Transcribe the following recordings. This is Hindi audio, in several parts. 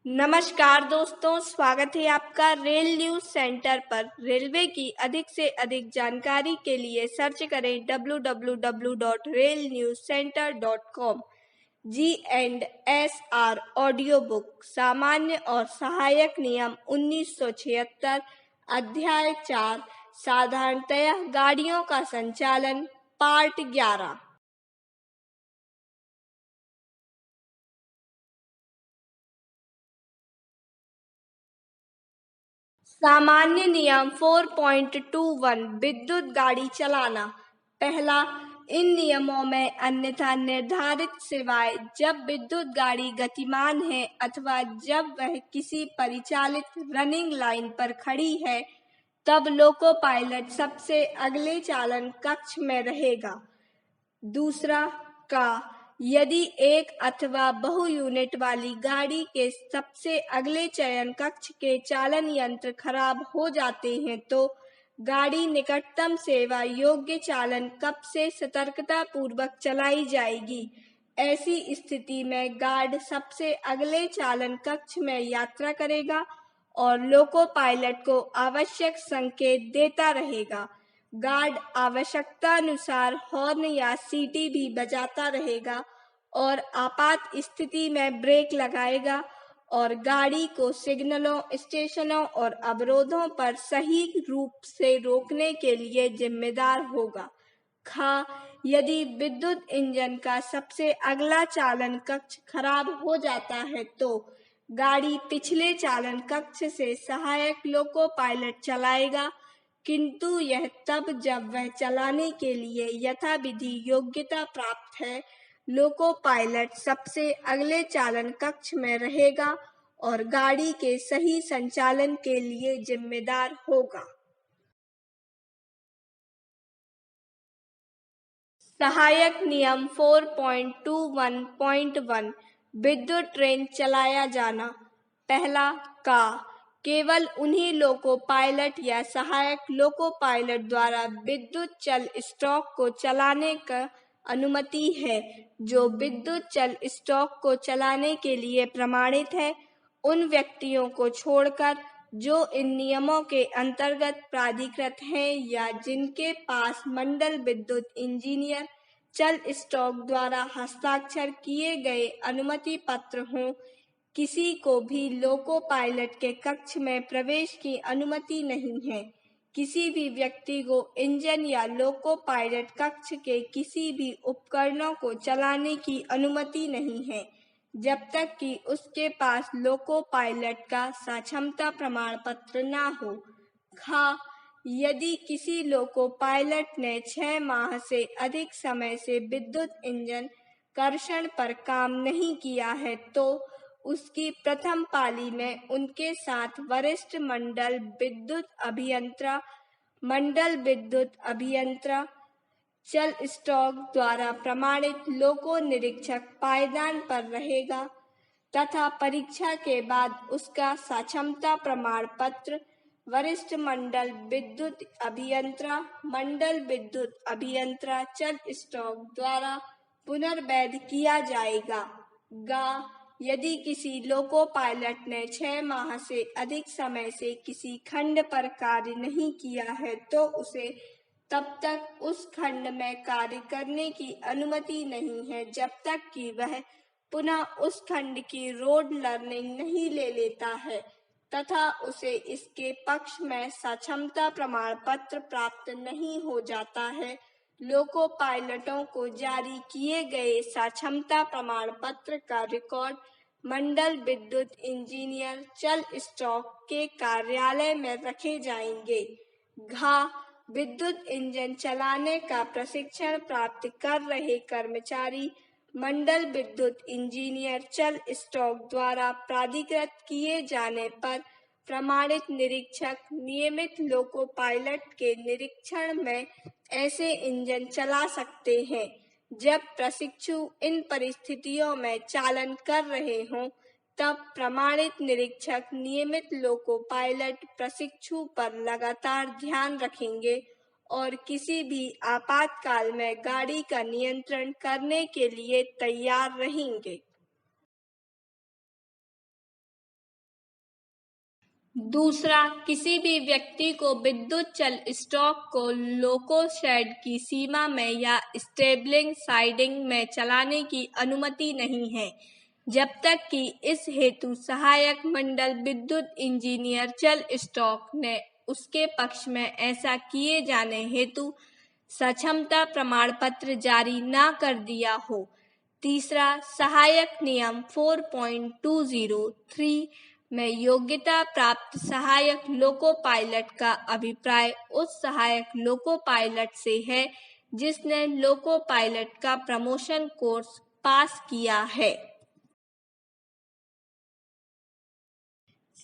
नमस्कार दोस्तों, स्वागत है आपका रेल न्यूज सेंटर पर। रेलवे की अधिक से अधिक जानकारी के लिए सर्च करें www.railnewscenter.com। G&SR ऑडियो बुक सामान्य और सहायक नियम 1976 अध्याय 4 साधारणतया गाड़ियों का संचालन पार्ट 11। सामान्य नियम 4.21 विद्युत गाड़ी चलाना। पहला, इन नियमों में अन्यथा निर्धारित सिवाय जब विद्युत गाड़ी गतिमान है अथवा जब वह किसी परिचालित रनिंग लाइन पर खड़ी है, तब लोको पायलट सबसे अगले चालन कक्ष में रहेगा। दूसरा का, यदि एक अथवा बहु यूनिट वाली गाड़ी के सबसे अगले चयन कक्ष के चालन यंत्र खराब हो जाते हैं तो गाड़ी निकटतम सेवा योग्य चालन कक्ष से सतर्कता पूर्वक चलाई जाएगी। ऐसी स्थिति में गार्ड सबसे अगले चालन कक्ष में यात्रा करेगा और लोको पायलट को आवश्यक संकेत देता रहेगा। गार्ड आवश्यकतानुसार हॉर्न या सीटी भी बजाता रहेगा और आपात स्थिति में ब्रेक लगाएगा और गाड़ी को सिग्नलों, स्टेशनों और अवरोधों पर सही रूप से रोकने के लिए जिम्मेदार होगा। यदि विद्युत इंजन का सबसे अगला चालन कक्ष खराब हो जाता है तो गाड़ी पिछले चालन कक्ष से सहायक लोको पायलट चलाएगा, किंतु यह तब जब वह चलाने के लिए यथाविधि योग्यता प्राप्त है। लोको पायलट सबसे अगले चालन कक्ष में रहेगा और गाड़ी के सही संचालन के लिए जिम्मेदार होगा। सहायक नियम 4.21.1 विद्युत ट्रेन चलाया जाना। पहला का, केवल उन्हीं लोको पायलट या सहायक लोको पायलट द्वारा विद्युत चल स्टॉक को चलाने का अनुमति है जो विद्युत चल स्टॉक को चलाने के लिए प्रमाणित है। उन व्यक्तियों को छोड़कर जो इन नियमों के अंतर्गत प्राधिकृत हैं या जिनके पास मंडल विद्युत इंजीनियर चल स्टॉक द्वारा हस्ताक्षर किए गए अनुमति पत्र हों, किसी को भी लोको पायलट के कक्ष में प्रवेश की अनुमति नहीं है। किसी भी व्यक्ति को इंजन या लोको पायलट कक्ष के किसी भी उपकरणों को चलाने की अनुमति नहीं है जब तक कि उसके पास लोको पायलट का सक्षमता प्रमाण पत्र न हो। यदि किसी लोको पायलट ने 6 माह से अधिक समय से विद्युत इंजन कर्षण पर काम नहीं किया है तो उसकी प्रथम पाली में उनके साथ वरिष्ठ मंडल विद्युत अभियंता चल स्टॉक द्वारा प्रमाणित लोको निरीक्षक पायदान पर रहेगा तथा परीक्षा के बाद उसका सक्षमता प्रमाण पत्र वरिष्ठ मंडल विद्युत अभियंता चल स्टॉक द्वारा पुनर्वैध किया जाएगा। यदि किसी लोको पायलट ने 6 माह से अधिक समय से किसी खंड पर कार्य नहीं किया है तो उसे तब तक उस खंड में कार्य करने की अनुमति नहीं है जब तक कि वह पुनः उस खंड की रोड लर्निंग नहीं ले लेता है तथा उसे इसके पक्ष में सक्षमता प्रमाण पत्र प्राप्त नहीं हो जाता है। लोको पायलटों को जारी किए गए सक्षमता प्रमाण पत्र का रिकॉर्ड मंडल विद्युत इंजीनियर चल स्टॉक के कार्यालय में रखे जाएंगे। विद्युत इंजन चलाने का प्रशिक्षण प्राप्त कर रहे कर्मचारी मंडल विद्युत इंजीनियर चल स्टॉक द्वारा प्राधिकृत किए जाने पर प्रमाणित निरीक्षक नियमित लोको पायलट के निरीक्षण में ऐसे इंजन चला सकते हैं जब प्रशिक्षु इन परिस्थितियों में चालन कर रहे हों। तब प्रमाणित निरीक्षक नियमित लोको पायलट प्रशिक्षु पर लगातार ध्यान रखेंगे और किसी भी आपातकाल में गाड़ी का नियंत्रण करने के लिए तैयार रहेंगे। दूसरा, किसी भी व्यक्ति को विद्युत चल स्टॉक को लोको शेड की सीमा में या स्टेबलिंग साइडिंग में चलाने की अनुमति नहीं है, जब तक कि इस हेतु सहायक मंडल विद्युत इंजीनियर चल स्टॉक ने उसके पक्ष में ऐसा किए जाने हेतु सक्षमता प्रमाण पत्र जारी न कर दिया हो। तीसरा, सहायक नियम 4.203 में योग्यता प्राप्त सहायक लोको पायलट का अभिप्राय उस सहायक लोको पायलट से है जिसने लोको पायलट का प्रमोशन कोर्स पास किया है।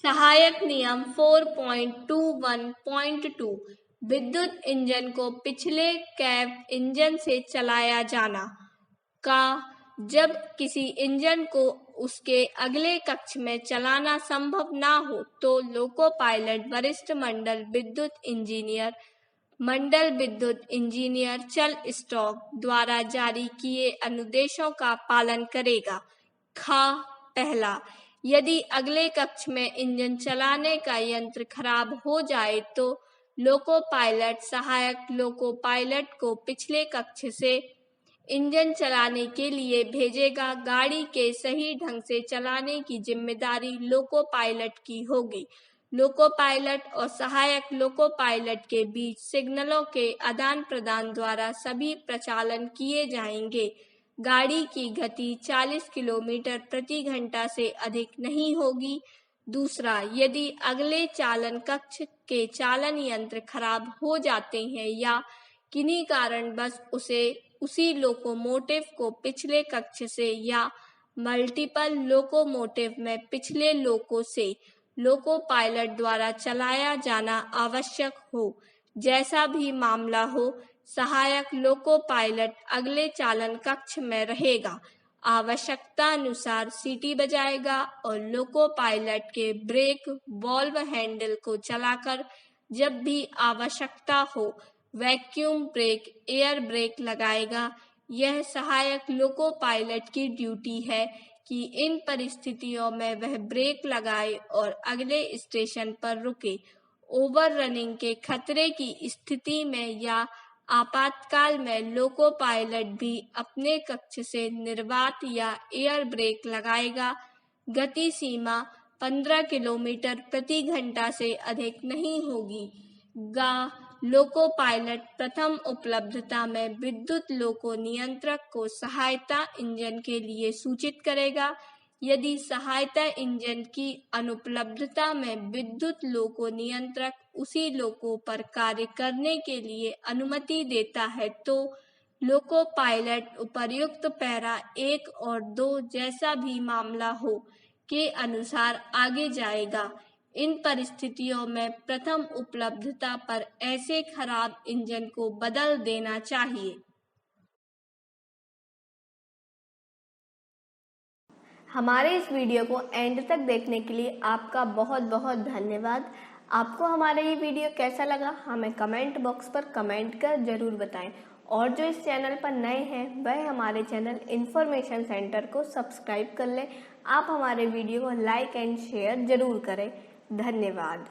सहायक नियम 4.21.2 विद्युत इंजन को पिछले कैब इंजन से चलाया जाना का जब किसी इंजन को उसके अगले कक्ष में चलाना संभव ना हो तो लोको पायलट वरिष्ठ मंडल विद्युत इंजीनियर चल स्टॉक द्वारा जारी किए अनुदेशों का पालन करेगा। पहला, यदि अगले कक्ष में इंजन चलाने का यंत्र खराब हो जाए तो लोको पायलट सहायक लोको पायलट को पिछले कक्ष से इंजन चलाने के लिए भेजेगा। गाड़ी के सही ढंग से चलाने की जिम्मेदारी लोको पायलट की होगी। लोको पायलट और सहायक लोको पायलट के बीच सिग्नलों के आदान प्रदान द्वारा सभी प्रचालन किए जाएंगे। गाड़ी की गति 40 किलोमीटर प्रति घंटा से अधिक नहीं होगी। दूसरा, यदि अगले चालन कक्ष के चालन यंत्र खराब हो जाते हैं या किन्हीं कारणवश उसी लोकोमोटिव को पिछले कक्ष से या मल्टीपल लोकोमोटिव में पिछले लोको से लोको पायलट द्वारा चलाया जाना आवश्यक हो, जैसा भी मामला हो, सहायक लोको पायलट अगले चालन कक्ष में रहेगा, आवश्यकता अनुसार सीटी बजाएगा और लोको पायलट के ब्रेक वॉल्व हैंडल को चलाकर जब भी आवश्यकता हो वैक्यूम ब्रेक, एयर ब्रेक लगाएगा। यह सहायक लोको पायलट की ड्यूटी है कि इन परिस्थितियों में वह ब्रेक लगाए और अगले स्टेशन पर रुके। ओवररनिंग के खतरे की स्थिति में या आपातकाल में लोको पायलट भी अपने कक्ष से निर्वात या एयर ब्रेक लगाएगा। गति सीमा 15 किलोमीटर प्रति घंटा से अधिक नहीं होगी। लोको पायलट प्रथम उपलब्धता में विद्युत लोको नियंत्रक को सहायता इंजन के लिए सूचित करेगा। यदि सहायता इंजन की अनुपलब्धता में विद्युत लोको नियंत्रक उसी लोको पर कार्य करने के लिए अनुमति देता है तो लोको पायलट उपर्युक्त पैरा 1 और 2 जैसा भी मामला हो के अनुसार आगे जाएगा। इन परिस्थितियों में प्रथम उपलब्धता पर ऐसे खराब इंजन को बदल देना चाहिए। हमारे इस वीडियो को एंड तक देखने के लिए आपका बहुत बहुत धन्यवाद। आपको हमारा ये वीडियो कैसा लगा हमें कमेंट बॉक्स पर कमेंट कर जरूर बताएं और जो इस चैनल पर नए हैं वह हमारे चैनल इन्फॉर्मेशन सेंटर को सब्सक्राइब कर लें। आप हमारे वीडियो को लाइक एंड शेयर जरूर करें। धन्यवाद।